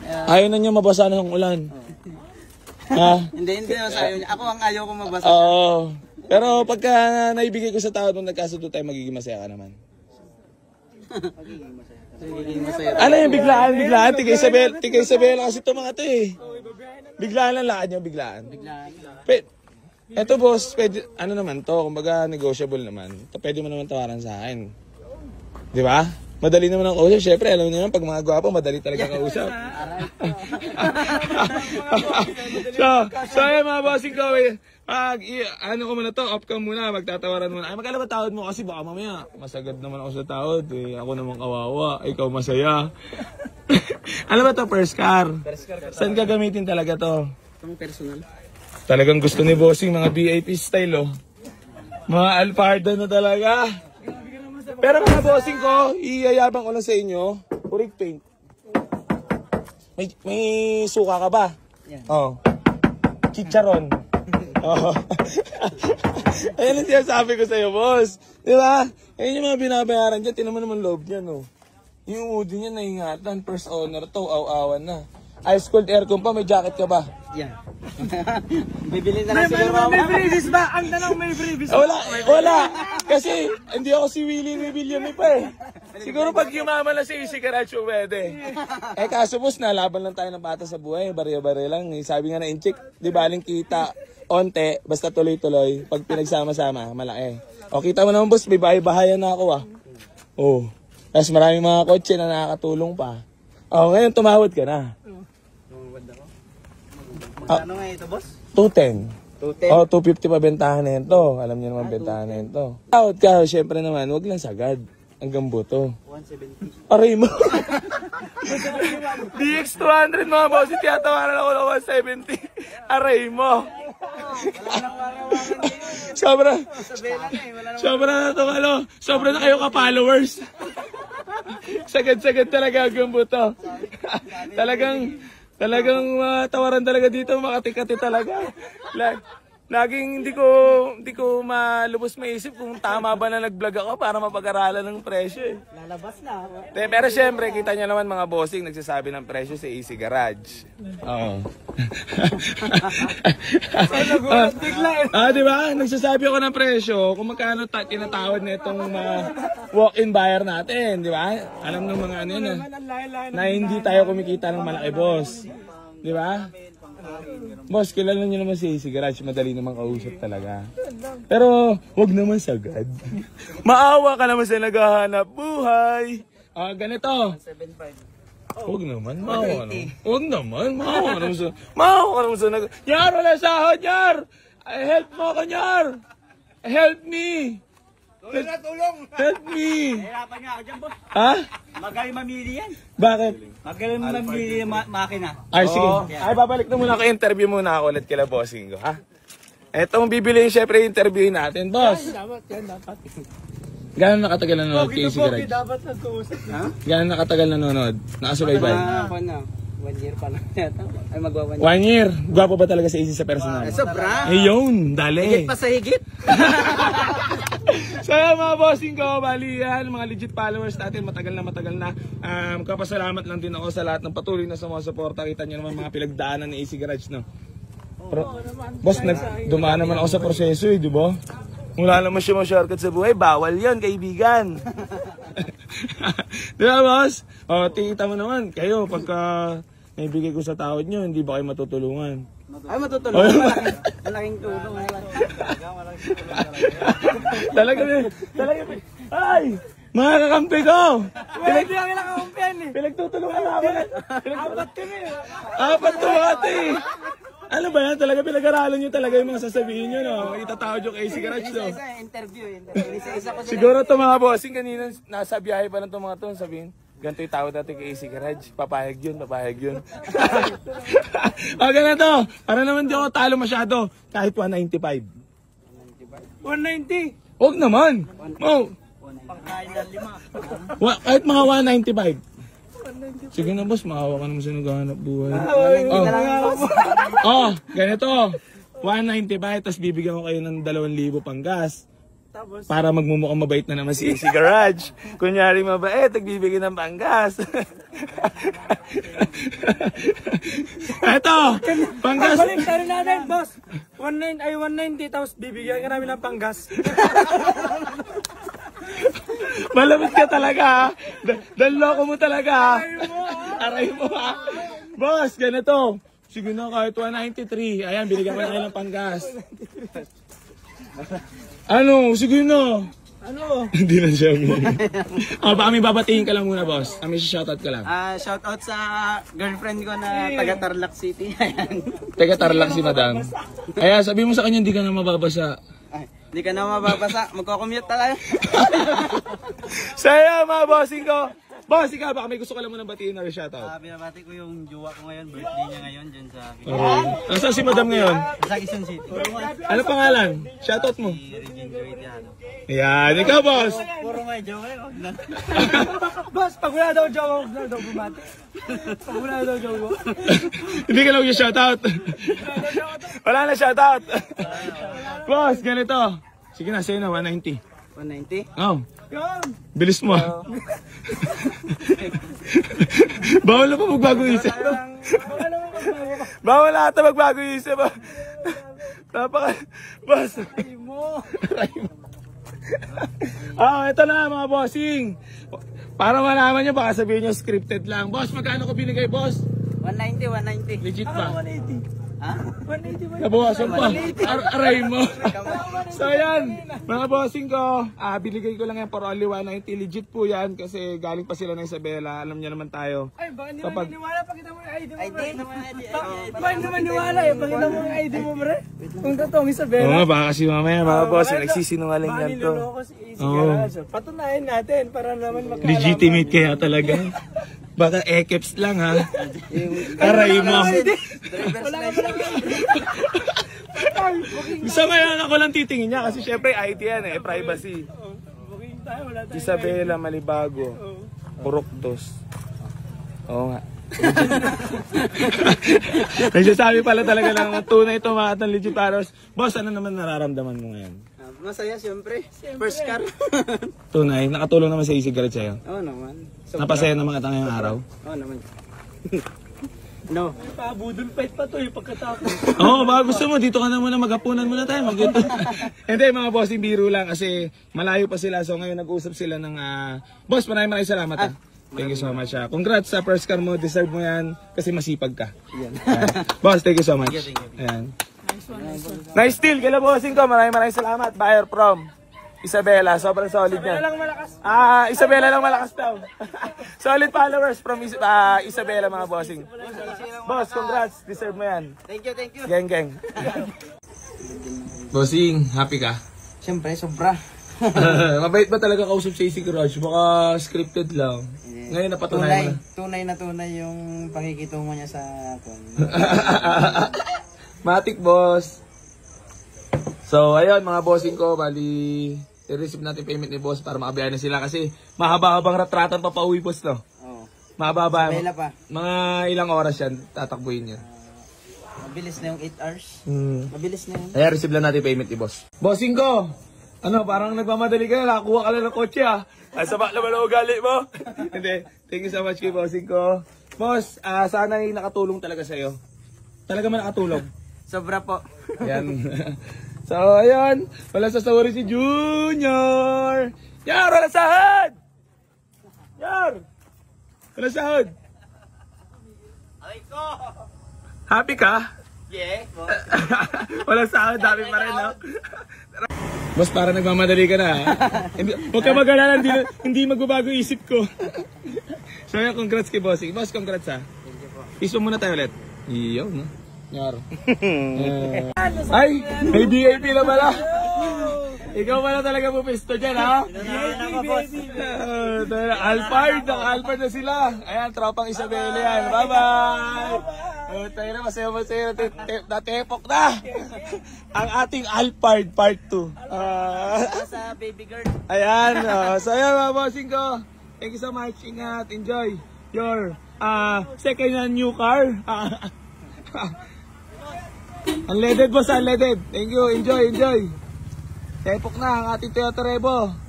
Ayaw na niya mabasa ng ulan. Ha? Hindi mas ayaw niya. Ako ang ayaw ko mabasa. Oo. Pero pagka naibigay ko sa tao nung nagkasundo tayo, magiging masaya ka naman. Magiging masaya. Ano yung biglaan? Tika Isabel kasi ito mga to eh. Biglaan lang lakad niya, biglaan. Eto boss, pwede, ano naman to, kumbaga negotiable naman. Pwede mo naman tawaran sa akin. Di ba? Madali naman ang kausap. Siyempre, alam niyo naman, pag mga gwapo, madali talaga kausap. so ayan mga bossing ko, ano ko muna to, off ka muna, magtatawaran muna. Ay, magkala ba tawad mo? Kasi baka mamaya, masagad naman ako sa tawad. Eh. Ako naman kawawa, ikaw masaya. Ano ba to, first car? Saan ka gamitin talaga to? Itong personal. Talagang gusto ni bossing, mga VIP style, oh. Mga Alparda na talaga. Pero mga bossing ko, iyayabang ko lang sa inyo, Uric paint. May suka ka ba? Yan. Oh. Chicharon. Oh. Ayan ang sinasabi ko sa'yo, boss. Di ba? Ayan yung mga binabayaran dyan. Tinan mo naman loob niya, no? Yung udi niya naingatan. First owner to, aw-awan na. Ice cold aircon pa, may jacket ka ba? Yan. Bibili na lang siguro ako. May freebies ba? Ang tanong may freebies ba? Wala. Kasi hindi ako si Willie William pa eh. Siguro pag yumaman na si Easy Garage, pwede. Eh kaso boss, nalaban lang tayo ng bata sa buhay. Barya-barya lang. Sabi nga na inchik, di baling kita, onte, basta tuloy-tuloy. Pag pinagsama-sama, malaki. O kita mo naman boss, may bahay-bahayan na ako ah. Oh. Tapos maraming mga kotse na nakakatulong pa. Oh, ngayon tumawad ka na. Ano nga ito, boss? 210. 210? Oh, 250 pa bentahan na ito. Alam niyo naman bentahan na ito. Tawad ka, syempre naman, wag lang sagad. Hanggang buto. 170. Aray mo. DX200 mga boss, tiyatawaran ako ng 170. Aray mo. Sobra na ito, sobra na kayo ka-followers. Sagad-sagad talaga hanggang buto. Talagang tawaran talaga dito, makati-kati talaga. Laging hindi ko malubos maisip kung tama ba na nag-vlog ako para mapag-aralan ng presyo eh. Lalabas na. Pero syempre, kita nyo naman mga bossing, nagsasabi ng presyo sa Easy Garage. Oo. Di ba? Nagsasabi ako ng presyo kung magkano tinatawad na itong walk-in buyer natin, di ba? Alam ng mga ano yun na hindi tayo kumikita ng malaki, boss. Di ba? Boss, kilala nyo naman si Easy Garage, madali naman kausap talaga. Pero, wag naman sagad. Maawa ka naman sa naghahanap buhay. Ganito. 175. Huwag naman, maawa naman. Huwag naman, maawa ka naman sa Nyar, wala sahod, Nyar! Help mo ako, Nyar! Help me! Help me! Hirapan nga ako dyan, boss. Ha? Magaling mamili yan. Bakit? Magaling mamili yung makina. Ay, sige. Ay, babalik na muna ako. Interview muna ako ulit kila bossing ko, ha? Etong bibiliin syempre interviewin natin, boss. Dapat. Gano'n nakatagal nanonood kay Easy Garage? Dapat nag-uusap. Gano'n nakatagal nanonood? Nakasubaybay? 1 year pa lang yata. Ay, magwa 1 year. 1 year. Gwapo ba talaga si Easy sa personal? Sobra. Ayun, dali. Higit pa sa higit. So mga bossing ko, bali yan, mga legit followers natin, matagal na. Magpapasalamat lang din ako sa lahat ng patuloy na sumusuporta. Kita nyo naman mga pinagdaanan ni Easy Garage, no? Boss, dumaan naman ako sa proseso eh, di ba? Wala naman siya ma-shortcut sa buhay, bawal yon kaibigan. Di ba, boss? O, tingita mo naman, kayo, pagka naibigay ko sa tawad nyo, hindi ba kayo matutulungan? Ay, matutulungan. Malaking tulong. Talaga. Ay! Mga kakampi ko! Hindi ang ilang kakumpiyan eh. Pinagtutulungan namin. Apat kami. Apat tumati! Ano ba yan? Talaga pinag-aralan nyo talaga yung mga sasabihin nyo, no? Itatawad yung Easy Garage, no? Isa interview. Isa ko sila. Siguro ito mga bossing, kanina nasa biyahe pa ng mga to, sabihin, ganito yung tawad natin kay Easy Garage. Papahig yun. O, ganito. Para naman di ako talo masyado. Kahit 195. 190. Huwag naman. Oh. Pagkain ng 5. Kahit mga 195. Sige na boss, maawa ka naman sa naghahanap buhay. Ganito. 195, tapos bibigyan ko kayo ng 2,000 pang gas. Tapos, para magmumukhang mabait na naman si AC Garage. Kunyari mabait, nagbibigay ng panggas. Eto, panggas. balik tayo natin, boss. 190, tapos bibigyan ka namin ng panggas. Malamit ka talaga ha. Danloko mo talaga ha. Aray mo ha. Boss, ganito. Sige na, kahit 193. Ayan, binigyan ko na kayo ng panggas. Ano? Sige na. Ano? Hindi na siya. Baka may babatiin ka lang muna, boss. May shoutout ka lang. Shoutout sa girlfriend ko na taga Tarlac City. Ayan. Teka, tarlak si madam. Ayan, sabi mo sa kanya, hindi ka na mababasa. Ay, hindi ka na mababasa. Magko-commute talaga. Saya, mga bossing ko. Boss, ikaw, baka may gusto ka lang muna batiin na shoutout. Binabati ko yung jowa ko ngayon. Birthday niya ngayon dyan sa... Nasaan si madam ngayon? Sa Quezon City. Ano pangalan? Shoutout mo. Si Regine Joy Tiano. Yan, ikaw, boss. Puro may joke eh. Huwag na. Boss, pag wala daw jowa, huwag na daw bumati. Pag wala daw jowa. Hindi ka lang yung shoutout. Wala na shoutout. Boss, ganito. Sige na, sa'yo na, 190. 190? Oh, Yan. bilis mo ah. Bawal na pa magbago isip. Baka naman magbago ka. Bawal na ata magbago isip. Napaka... Boss. Ay mo. Ito na mga bossing. Para malaman nyo, baka sabihin nyo scripted lang. Boss, magkano ko binigay, boss? 190, 190. Legit Ako ba? 180. Ha? 180 ba? Nabawasan pa. Aray mo. So yan, mga bossing ko, binigay ko lang yan for only 190. Legit po yan kasi galing pa sila ng Isabela. Alam niyo naman tayo. Ay, baka hindi Kapag- maniwala. Pakita mo yung ID mo, ID bro. naman, ID. Baka hindi maniwala eh. Pakita mo yung ID mo, bro. Kung totoong Oo Isabela. nga, baka kasi mamaya mga bossing, nagsisinungaling yan to. Maniloloko si AC Oo. Garage. Patunayan natin para naman makalaman. Legitimate kaya talaga. Baka ekeps lang ha. Aray mo. Driver's Wala ka license. pala. Gusto ngayon ako lang titingin niya kasi syempre ID yan eh, privacy. Booking tayo, wala tayo. Isabela, Malibago, Puroktos. Oo nga. Nagsasabi pala talaga ng tunay ito mga atang legit paros. Boss, ano naman nararamdaman mo ngayon? Masaya siyempre. First car. Tunay, nakatulong naman sa e-cigarette sa'yo. Oo naman. Napasaya naman kita ngayong araw. Oo naman. No. Pabudol fight pa to eh, pagkatapos. Oo, baka gusto mo, dito ka na muna, maghapunan muna tayo. Hindi, mga bossing, biro lang kasi malayo pa sila. So ngayon nag-usap sila ng... Boss, maraming salamat ha. Thank you so much ha. Congrats sa first car mo, deserve mo yan kasi masipag ka. Yan. Boss, thank you so much. Thank you. Ayan. Nice deal, kila bossing ko. Maraming salamat. Buyer from Isabela. Sobrang solid yan. Walang malakas. Isabela lang malakas daw. Solid followers from Isabela mga bossing. Boss, congrats. Deserve mo yan. Thank you, thank you. Geng, geng. Bossing, happy ka? Siyempre, sobra. Mabait ba talaga kausap sa AC Garage? Baka scripted lang. Ngayon napatunayan Tunay na tunay yung pakikitungo niya sa akin. Matik, boss. So, ayun mga bossing ko, bali, i-receive natin payment ni boss para makabiyahin na sila kasi mahaba-habang ratratan pa pauwi, boss, no? Oo. Mahaba-haba. Bela pa. Mga ilang oras yan, tatakbuhin niya. Mabilis na yung 8 hours. Mabilis na yun. Ayan, receive lang natin payment ni boss. Bossing ko, ano, parang nagmamadali ka na, nakakuha ka lang ng kotse, ah. Ay, sama naman ang ugali mo. Hindi, thank you so much kay bossing ko. Boss, sana ay nakatulong talaga sa'yo. Talaga man nakatulong. Sobra po. Ayan. So, ayun. Wala sasawari si Junior. Yar, wala sahod! Yar! Wala sahod. Ay ko! Happy ka? Yeah. Wala sahod, dami pa rin, no? Boss, para nagmamadali ka na, ha? Huwag ka mag-alala, hindi magbabago isip ko. So, yun, congrats kay Bossing. Boss, congrats, ha? Thank you po. Iso muna tayo ulit. Iyo, no? Yar. Ay, may VIP na pala. Ikaw pala talaga pupisto dyan, ha? Alphard, naka-Alphard na sila. Ayan, tropang Isabela yan. Bye-bye! Tayo na, masaya-masaya. Natepok na. Ang ating Alphard Part 2. Sa baby girl. Ayan, so ayan mga bossing ko. Thank you so much. Ingat, enjoy your second hand new car. Unleaded boss, unleaded. Thank you, enjoy. Tepok na ang ating Toyota Revo.